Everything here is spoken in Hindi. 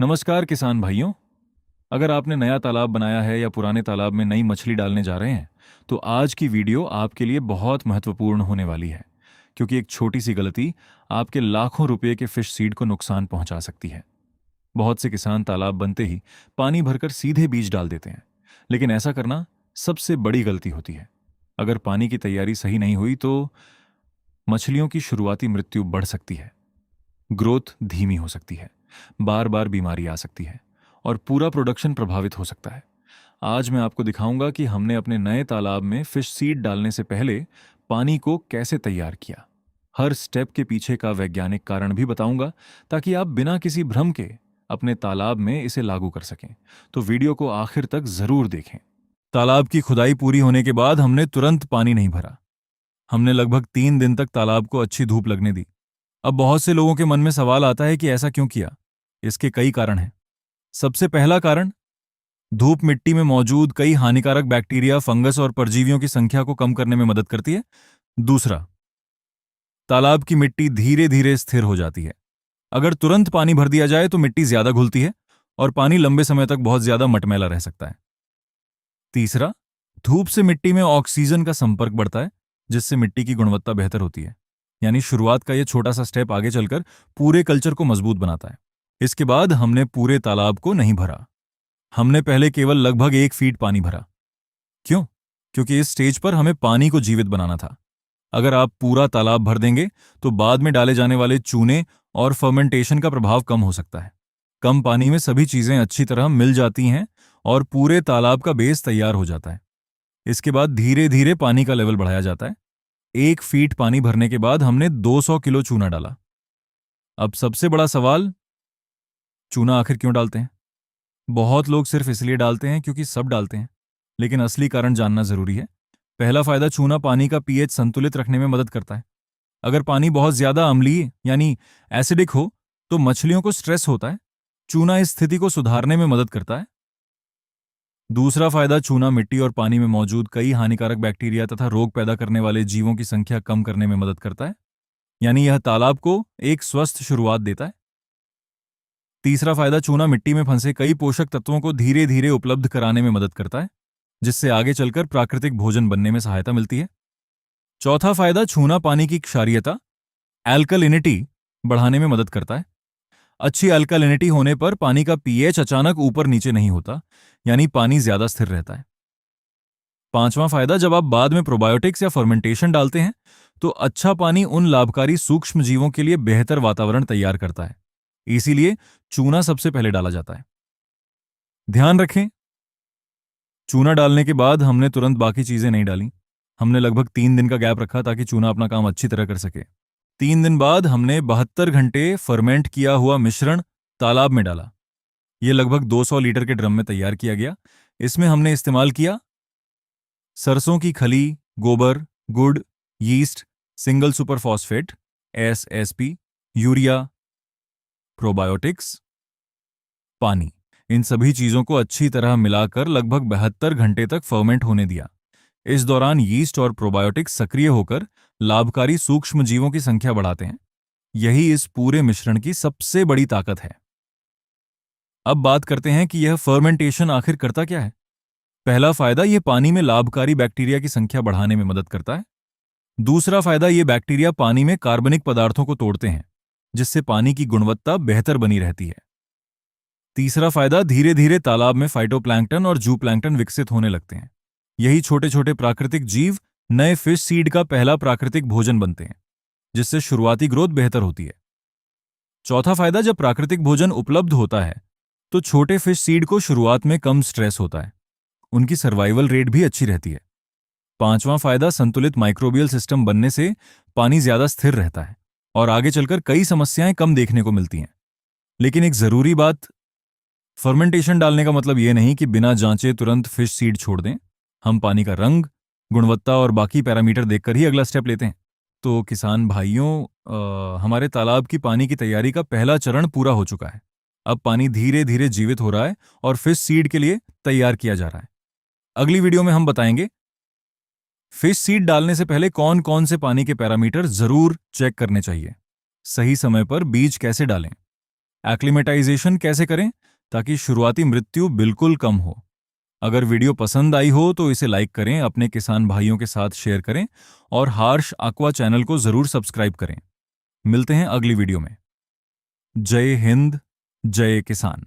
नमस्कार किसान भाइयों। अगर आपने नया तालाब बनाया है या पुराने तालाब में नई मछली डालने जा रहे हैं, तो आज की वीडियो आपके लिए बहुत महत्वपूर्ण होने वाली है, क्योंकि एक छोटी सी गलती आपके लाखों रुपए के फिश सीड को नुकसान पहुंचा सकती है। बहुत से किसान तालाब बनते ही पानी भरकर सीधे बीज डाल देते हैं, लेकिन ऐसा करना सबसे बड़ी गलती होती है। अगर पानी की तैयारी सही नहीं हुई तो मछलियों की शुरुआती मृत्यु बढ़ सकती है, ग्रोथ धीमी हो सकती है, बार बार बीमारी आ सकती है और पूरा प्रोडक्शन प्रभावित हो सकता है। आज मैं आपको दिखाऊंगा कि हमने अपने नए तालाब में फिश सीड डालने से पहले पानी को कैसे तैयार किया। हर स्टेप के पीछे का वैज्ञानिक कारण भी बताऊंगा, ताकि आप बिना किसी भ्रम के अपने तालाब में इसे लागू कर सकें। तो वीडियो को आखिर तक जरूर देखें। तालाब की खुदाई पूरी होने के बाद हमने तुरंत पानी नहीं भरा। हमने लगभग 3 दिन तक तालाब को अच्छी धूप लगने दी। अब बहुत से लोगों के मन में सवाल आता है कि ऐसा क्यों किया। इसके कई कारण हैं। सबसे पहला कारण, धूप मिट्टी में मौजूद कई हानिकारक बैक्टीरिया, फंगस और परजीवियों की संख्या को कम करने में मदद करती है। दूसरा, तालाब की मिट्टी धीरे धीरे स्थिर हो जाती है। अगर तुरंत पानी भर दिया जाए तो मिट्टी ज्यादा घुलती है और पानी लंबे समय तक बहुत ज्यादा मटमैला रह सकता है। तीसरा, धूप से मिट्टी में ऑक्सीजन का संपर्क बढ़ता है, जिससे मिट्टी की गुणवत्ता बेहतर होती है। यानी शुरुआत का यह छोटा सा स्टेप आगे चलकर पूरे कल्चर को मजबूत बनाता है। इसके बाद हमने पूरे तालाब को नहीं भरा। हमने पहले केवल लगभग 1 फीट पानी भरा। क्यों? क्योंकि इस स्टेज पर हमें पानी को जीवित बनाना था। अगर आप पूरा तालाब भर देंगे तो बाद में डाले जाने वाले चूने और फर्मेंटेशन का प्रभाव कम हो सकता है। कम पानी में सभी चीजें अच्छी तरह मिल जाती हैं और पूरे तालाब का बेस तैयार हो जाता है। इसके बाद धीरे धीरे पानी का लेवल बढ़ाया जाता है। 1 फीट पानी भरने के बाद हमने 200 किलो चूना डाला। अब सबसे बड़ा सवाल, चूना आखिर क्यों डालते हैं? बहुत लोग सिर्फ इसलिए डालते हैं क्योंकि सब डालते हैं, लेकिन असली कारण जानना जरूरी है। पहला फायदा, चूना पानी का पीएच संतुलित रखने में मदद करता है। अगर पानी बहुत ज्यादा अम्लीय यानी एसिडिक हो तो मछलियों को स्ट्रेस होता है। चूना इस स्थिति को सुधारने में मदद करता है। दूसरा फायदा, चूना मिट्टी और पानी में मौजूद कई हानिकारक बैक्टीरिया तथा रोग पैदा करने वाले जीवों की संख्या कम करने में मदद करता है। यानी यह तालाब को एक स्वस्थ शुरुआत देता है। तीसरा फायदा, चूना मिट्टी में फंसे कई पोषक तत्वों को धीरे धीरे उपलब्ध कराने में मदद करता है, जिससे आगे चलकर प्राकृतिक भोजन बनने में सहायता मिलती है। चौथा फायदा, चूना पानी की क्षारीयता, एल्कलिनिटी बढ़ाने में मदद करता है। अच्छी अल्कलिनिटी होने पर पानी का पीएच अचानक ऊपर नीचे नहीं होता, यानी पानी ज्यादा स्थिर रहता है। पांचवां फायदा, जब आप बाद में प्रोबायोटिक्स या फर्मेंटेशन डालते हैं तो अच्छा पानी उन लाभकारी सूक्ष्म जीवों के लिए बेहतर वातावरण तैयार करता है। इसीलिए चूना सबसे पहले डाला जाता है। ध्यान रखें, चूना डालने के बाद हमने तुरंत बाकी चीजें नहीं डाली। हमने लगभग 3 दिन का गैप रखा ताकि चूना अपना काम अच्छी तरह कर सके। 3 दिन बाद हमने 72 घंटे फर्मेंट किया हुआ मिश्रण तालाब में डाला। यह लगभग 200 लीटर के ड्रम में तैयार किया गया। इसमें हमने इस्तेमाल किया सरसों की खली, गोबर, गुड़, yeast, single super phosphate, SSP, urea, probiotics, पानी। इन सभी चीजों को अच्छी तरह मिलाकर लगभग 72 घंटे तक फर्मेंट होने दिया। इस दौरान यीस्ट और प्रोबायोटिक्स सक्रिय होकर लाभकारी सूक्ष्म जीवों की संख्या बढ़ाते हैं। यही इस पूरे मिश्रण की सबसे बड़ी ताकत है। अब बात करते हैं कि यह फर्मेंटेशन आखिर करता क्या है। पहला फायदा, यह पानी में लाभकारी बैक्टीरिया की संख्या बढ़ाने में मदद करता है। दूसरा फायदा, ये बैक्टीरिया पानी में कार्बनिक पदार्थों को तोड़ते हैं, जिससे पानी की गुणवत्ता बेहतर बनी रहती है। तीसरा फायदा, धीरे धीरे तालाब में फाइटोप्लैंक्टन और जूप्लैंक्टन विकसित होने लगते हैं। यही छोटे छोटे प्राकृतिक जीव नए फिश सीड का पहला प्राकृतिक भोजन बनते हैं, जिससे शुरुआती ग्रोथ बेहतर होती है। चौथा फायदा, जब प्राकृतिक भोजन उपलब्ध होता है तो छोटे फिश सीड को शुरुआत में कम स्ट्रेस होता है। उनकी सर्वाइवल रेट भी अच्छी रहती है। पांचवां फायदा, संतुलित माइक्रोबियल सिस्टम बनने से पानी ज्यादा स्थिर रहता है और आगे चलकर कई समस्याएं कम देखने को मिलती हैं। लेकिन एक जरूरी बात, फर्मेंटेशन डालने का मतलब यह नहीं कि बिना जांचे तुरंत फिश सीड छोड़ दें। हम पानी का रंग, गुणवत्ता और बाकी पैरामीटर देखकर ही अगला स्टेप लेते हैं। तो किसान भाइयों, हमारे तालाब की पानी की तैयारी का पहला चरण पूरा हो चुका है। अब पानी धीरे धीरे जीवित हो रहा है और फिश सीड के लिए तैयार किया जा रहा है। अगली वीडियो में हम बताएंगे फिश सीड डालने से पहले कौन कौन से पानी के पैरामीटर जरूर चेक करने चाहिए, सही समय पर बीज कैसे डालें, एक्लिमेटाइजेशन कैसे करें ताकि शुरुआती मृत्यु बिल्कुल कम हो। अगर वीडियो पसंद आई हो तो इसे लाइक करें, अपने किसान भाइयों के साथ शेयर करें और हार्श aqua चैनल को जरूर सब्सक्राइब करें। मिलते हैं अगली वीडियो में। जय हिंद, जय किसान।